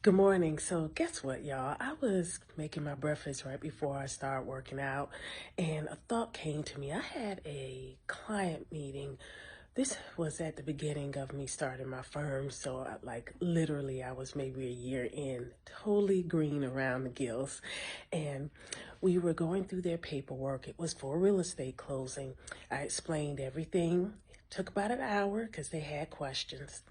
Good morning. So guess what, y'all? I was making my breakfast right before I started working out, and a thought came to me. I had a client meeting. This was at the beginning of me starting my firm, so literally I was maybe a year in, totally green around the gills, and we were going through their paperwork. It was for a real estate closing. I explained everything. It took about an hour because they had questions.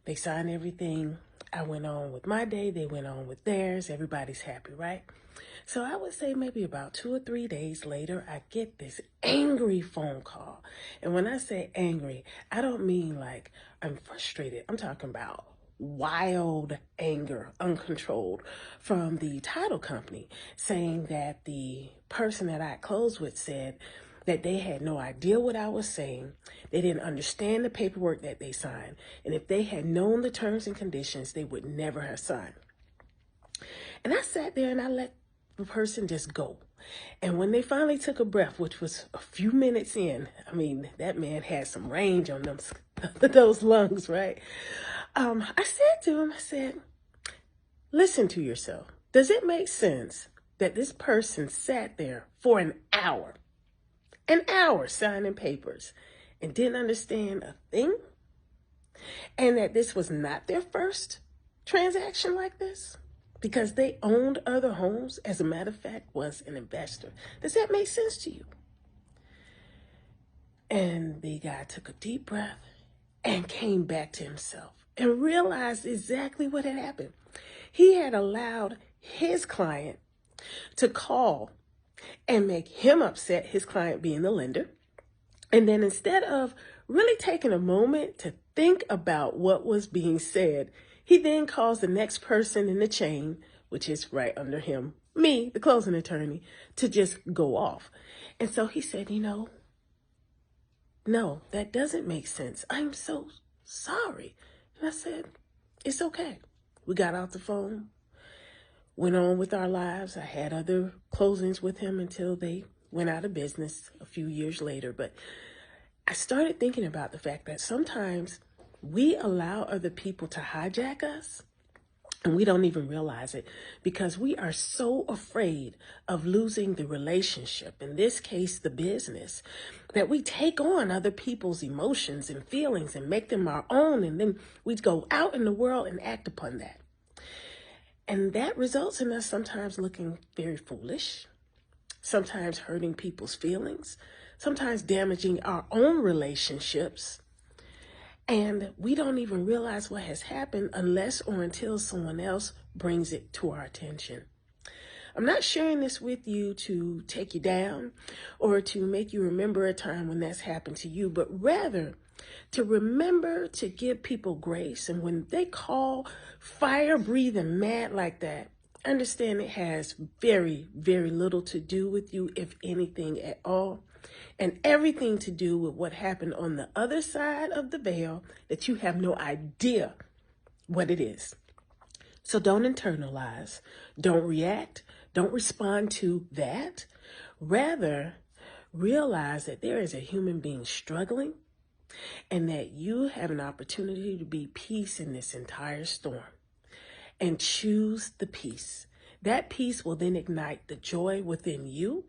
They signed everything. I went on with my day. They went on with theirs. Everybody's happy, right? So I would say maybe about 2 or 3 days later, I get this angry phone call. And when I say angry, I don't mean like I'm frustrated. I'm talking about wild anger, uncontrolled, from the title company, saying that the person that I closed with said that they had no idea what I was saying. They didn't understand the paperwork that they signed. And if they had known the terms and conditions, they would never have signed. And I sat there and I let the person just go. And when they finally took a breath, which was a few minutes in, I mean, that man had some range on them, those lungs, right? I said to him, I said, listen to yourself. Does it make sense that this person sat there for an hour signing papers and didn't understand a thing? And that this was not their first transaction like this? Because they owned other homes, as a matter of fact, was an investor. Does that make sense to you? And the guy took a deep breath and came back to himself and realized exactly what had happened. He had allowed his client to call and make him upset, his client being the lender. And then instead of really taking a moment to think about what was being said, he then calls the next person in the chain, which is right under him, me, the closing attorney, to just go off. And so he said, no, that doesn't make sense. I'm so sorry. And I said, it's okay. We got off the phone, went on with our lives. I had other closings with him until they went out of business a few years later. But I started thinking about the fact that sometimes we allow other people to hijack us and we don't even realize it because we are so afraid of losing the relationship, in this case, the business, that we take on other people's emotions and feelings and make them our own. And then we go out in the world and act upon that. And that results in us sometimes looking very foolish, sometimes hurting people's feelings, sometimes damaging our own relationships. And we don't even realize what has happened unless or until someone else brings it to our attention. I'm not sharing this with you to take you down or to make you remember a time when that's happened to you, but rather to remember to give people grace. And when they call fire breathing mad like that, understand it has very, very little to do with you, if anything at all, and everything to do with what happened on the other side of the veil that you have no idea what it is. So don't internalize, don't react, don't respond to that. Rather, realize that there is a human being struggling and that you have an opportunity to be peace in this entire storm. And choose the peace. That peace will then ignite the joy within you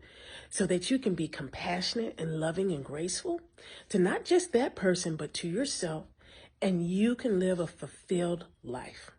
so that you can be compassionate and loving and graceful to not just that person, but to yourself, and you can live a fulfilled life.